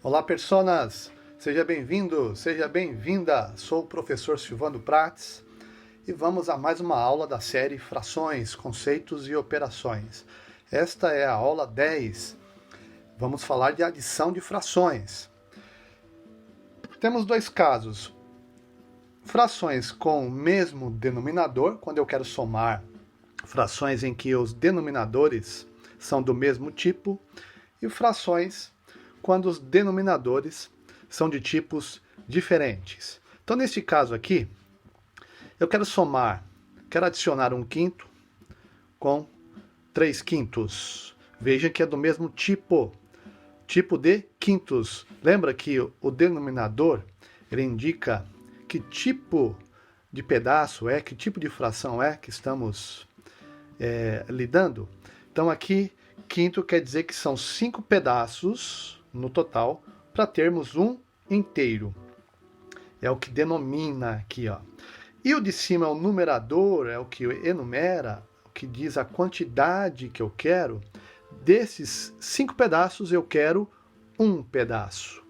Olá, personas! Seja bem-vindo, seja bem-vinda! Sou o professor Silvano Prates e vamos a mais uma aula da série Frações, Conceitos e Operações. Esta é a aula 10. Vamos falar de adição de frações. Temos dois casos. Frações com o mesmo denominador, quando eu quero somar frações em que os denominadores são do mesmo tipo, e frações quando os denominadores são de tipos diferentes. Então, neste caso aqui, eu quero adicionar 1/5 com 3/5. Veja que é do mesmo tipo de quintos. Lembra que o denominador, ele indica que tipo de pedaço é, que tipo de fração é que estamos lidando. Então aqui, quinto quer dizer que são 5 pedaços no total para termos um inteiro. É o que denomina aqui, ó. E o de cima é o numerador, é o que enumera, o que diz a quantidade que eu quero. Desses 5 pedaços, eu quero um pedaço.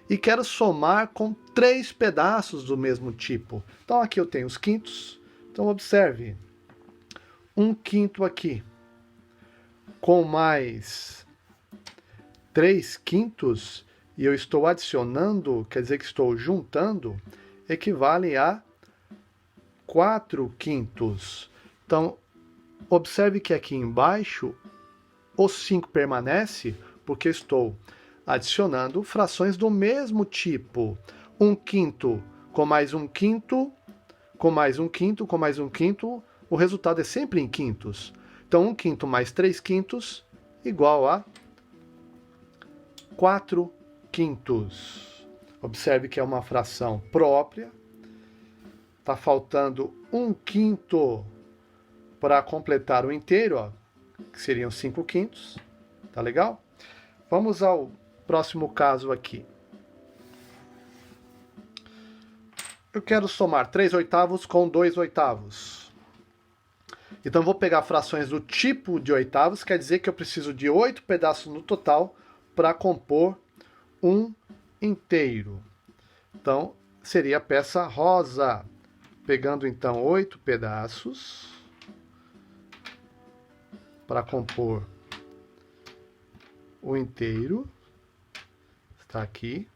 E quero somar com 3 pedaços do mesmo tipo. Então aqui eu tenho os quintos. Então observe. 1/5 aqui, com mais 3/5, e eu estou adicionando, quer dizer que estou juntando, equivale a 4/5. Então, observe que aqui embaixo, o 5 permanece, porque estou adicionando frações do mesmo tipo. 1/5 com mais 1/5, com mais 1/5, com mais 1/5, o resultado é sempre em quintos. Então, 1/5 mais 3/5 igual a 4/5. Observe que é uma fração própria. Está faltando 1/5 para completar o inteiro, ó, que seriam 5/5. Tá legal? Vamos ao próximo caso aqui. Eu quero somar 3/8 com 2/8. Então, vou pegar frações do tipo de oitavos, quer dizer que eu preciso de 8 pedaços no total para compor um inteiro. Então, seria a peça rosa. Pegando, então, 8 pedaços para compor o inteiro. Está aqui.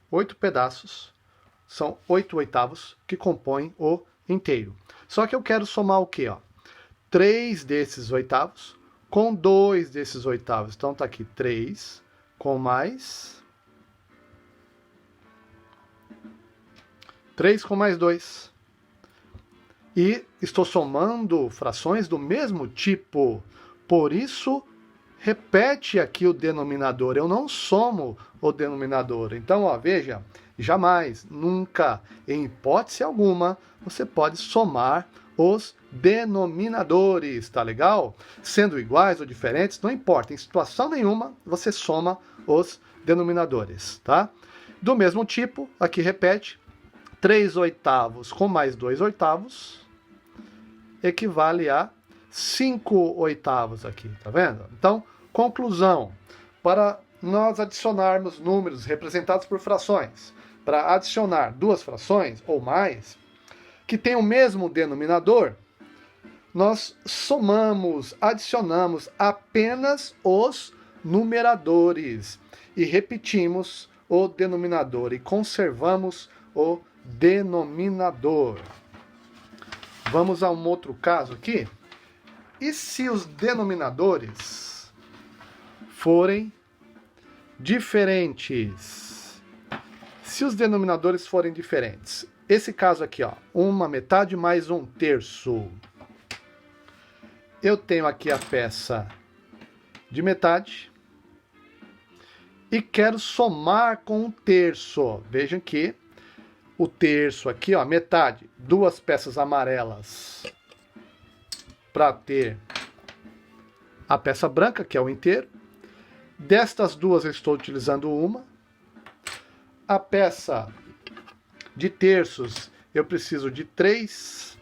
8 pedaços são 8/8 que compõem o inteiro. Só que eu quero somar o quê? 3 desses oitavos com 2 desses oitavos. Então tá aqui 3 com mais 3 com mais 2. E estou somando frações do mesmo tipo. Por isso, repete aqui o denominador. Eu não somo o denominador. Então, ó, veja, jamais, nunca, em hipótese alguma, você pode somar os denominadores, tá legal? Sendo iguais ou diferentes, não importa. Em situação nenhuma, você soma os denominadores, tá? Do mesmo tipo, aqui repete, 3/8 com mais 2/8 equivale a 5/8 aqui, tá vendo? Então, conclusão. Para nós adicionarmos números representados por frações, para adicionar duas frações ou mais, que têm o mesmo denominador, nós somamos, adicionamos apenas os numeradores e repetimos o denominador e conservamos o denominador. Vamos a um outro caso aqui. E se os denominadores forem diferentes? Se os denominadores forem diferentes. Esse caso aqui, ó, 1/metade mais 1/3. Eu tenho aqui a peça de metade e quero somar com 1/3. Vejam que o terço aqui, ó, metade, 2 peças amarelas para ter a peça branca, que é o inteiro. Destas duas eu estou utilizando uma. A peça de terços eu preciso de 3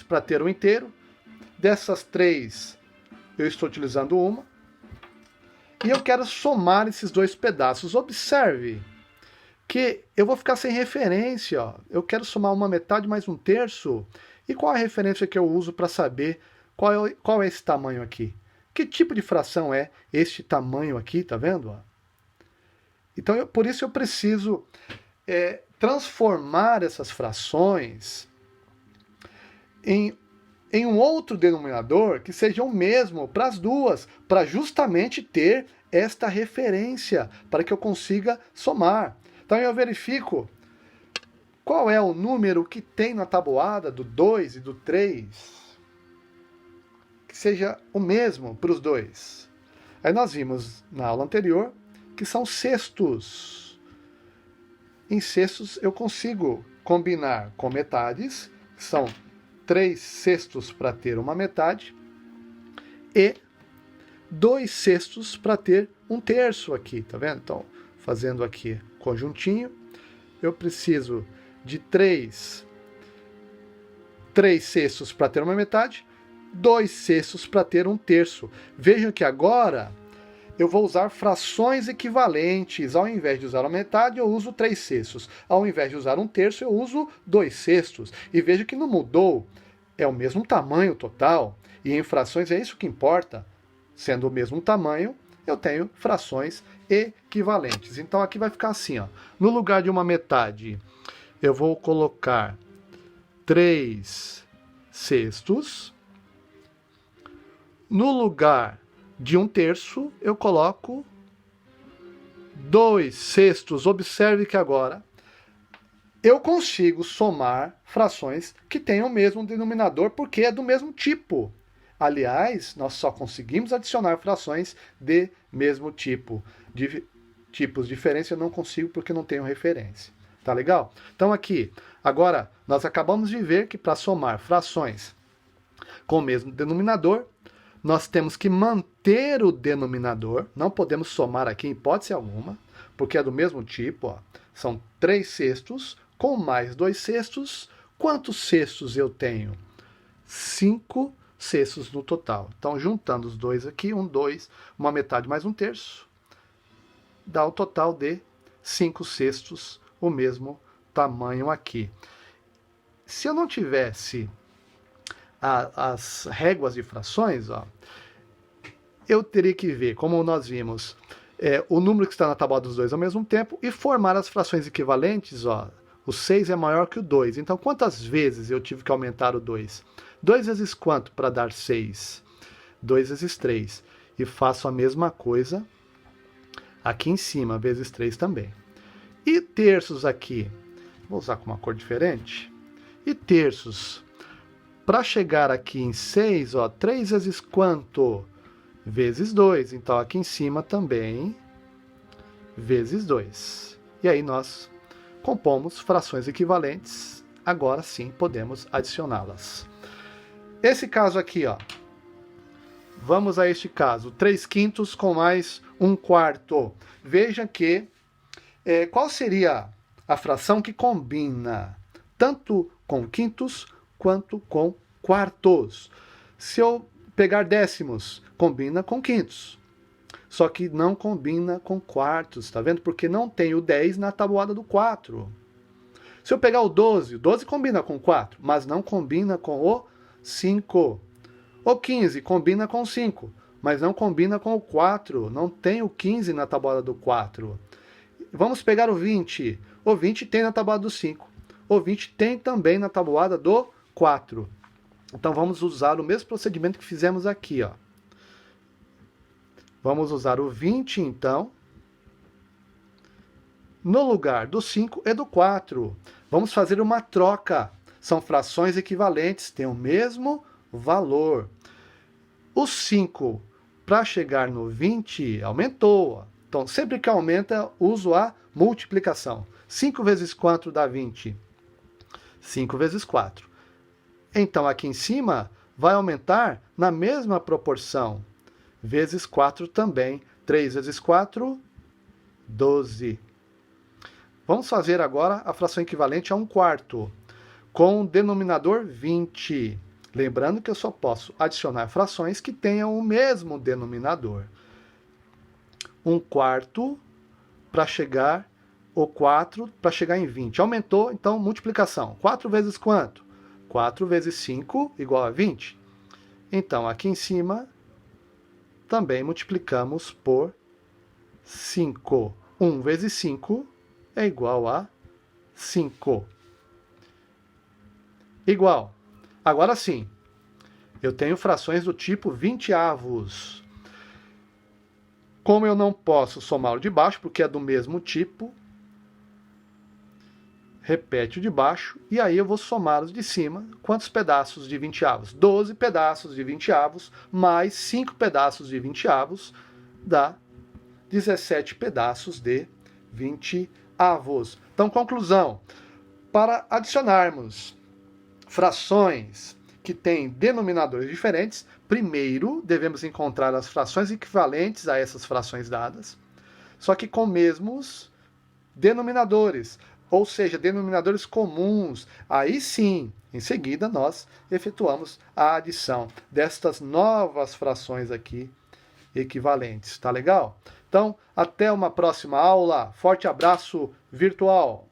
para ter o inteiro. Dessas 3 eu estou utilizando uma. e eu quero somar esses dois pedaços. Observe que eu vou ficar sem referência. Ó. Eu quero somar uma metade mais um terço. E qual a referência que eu uso para saber qual é esse tamanho aqui? Que tipo de fração é este tamanho aqui, tá vendo? Ó? Então, por isso eu preciso transformar essas frações em um outro denominador que seja o mesmo para as duas, para justamente ter esta referência, para que eu consiga somar. Então eu verifico qual é o número que tem na tabuada do 2 e do 3, que seja o mesmo para os dois. Aí nós vimos na aula anterior que são sextos. Em sextos eu consigo combinar com metades, que são 3 sextos para ter uma metade, e 2 sextos para ter um terço aqui, tá vendo? Então, fazendo aqui conjuntinho, eu preciso de 3 sextos para ter uma metade, 2 sextos para ter um terço. Vejam que agora eu vou usar frações equivalentes. Ao invés de usar a metade, eu uso 3 sextos. Ao invés de usar um terço, eu uso 2 sextos. E veja que não mudou. É o mesmo tamanho total. E em frações é isso que importa. Sendo o mesmo tamanho, eu tenho frações equivalentes. Então aqui vai ficar assim, ó. No lugar de uma metade, eu vou colocar 3 sextos. No lugar de um terço, eu coloco 2 sextos. Observe que agora eu consigo somar frações que tenham o mesmo denominador, porque é do mesmo tipo. Aliás, nós só conseguimos adicionar frações de mesmo tipo. De tipos diferentes eu não consigo porque não tenho referência. Tá legal? Então aqui, agora, nós acabamos de ver que para somar frações com o mesmo denominador, nós temos que manter o denominador, não podemos somar aqui em hipótese alguma, porque é do mesmo tipo, ó. São 3 sextos com mais 2 sextos. Quantos sextos eu tenho? 5 sextos no total. Então, juntando os dois aqui, 1, 2, uma metade mais um terço, dá o total de 5 sextos, o mesmo tamanho aqui. Se eu não tivesse as réguas de frações, ó, eu teria que ver, como nós vimos, o número que está na tábua dos dois ao mesmo tempo e formar as frações equivalentes. Ó, o 6 é maior que o 2. Então, quantas vezes eu tive que aumentar o 2? 2 vezes quanto para dar 6? 2 vezes 3. E faço a mesma coisa aqui em cima, vezes 3 também. E terços aqui? Vou usar com uma cor diferente. E terços? Para chegar aqui em 6, ó, 3 vezes quanto? Vezes 2. Então, aqui em cima também, vezes 2. E aí nós compomos frações equivalentes. Agora sim, podemos adicioná-las. Esse caso aqui, ó. Vamos a este caso. 3 quintos com mais 1 quarto. Veja que, qual seria a fração que combina tanto com quintos quanto com quartos? Se eu pegar décimos, combina com quintos. Só que não combina com quartos, tá vendo? Porque não tem o 10 na tabuada do 4. Se eu pegar o 12 combina com 4, mas não combina com o 5. O 15 combina com 5, mas não combina com o 4. Não tem o 15 na tabuada do 4. Vamos pegar o 20. O 20 tem na tabuada do 5. O 20 tem também na tabuada do 4. Então vamos usar o mesmo procedimento que fizemos aqui, ó. Vamos usar o 20, então, no lugar do 5 e do 4. Vamos fazer uma troca. São frações equivalentes, têm o mesmo valor. O 5, para chegar no 20, aumentou. Então, sempre que aumenta, uso a multiplicação. 5 vezes 4 dá 20. 5 vezes 4. Então, aqui em cima, vai aumentar na mesma proporção. Vezes 4 também. 3 vezes 4, 12. Vamos fazer agora a fração equivalente a 1 quarto, com o denominador 20. Lembrando que eu só posso adicionar frações que tenham o mesmo denominador. 1/4 para chegar, ou 4 para chegar em 20. Aumentou, então, multiplicação. 4 vezes quanto? 4 vezes 5 igual a 20. Então, aqui em cima, também multiplicamos por 5. 1 vezes 5 é igual a 5. Igual. Agora sim, eu tenho frações do tipo 20avos. Como eu não posso somar o de baixo, porque é do mesmo tipo, repete o de baixo, e aí eu vou somar os de cima. Quantos pedaços de 20avos? 12 pedaços de 20avos, mais 5 pedaços de 20avos, dá 17 pedaços de 20avos. Então, conclusão. Para adicionarmos frações que têm denominadores diferentes, primeiro devemos encontrar as frações equivalentes a essas frações dadas, só que com mesmos denominadores, ou seja, denominadores comuns. Aí sim, em seguida, nós efetuamos a adição destas novas frações aqui equivalentes. Tá legal? Então, até uma próxima aula. Forte abraço virtual!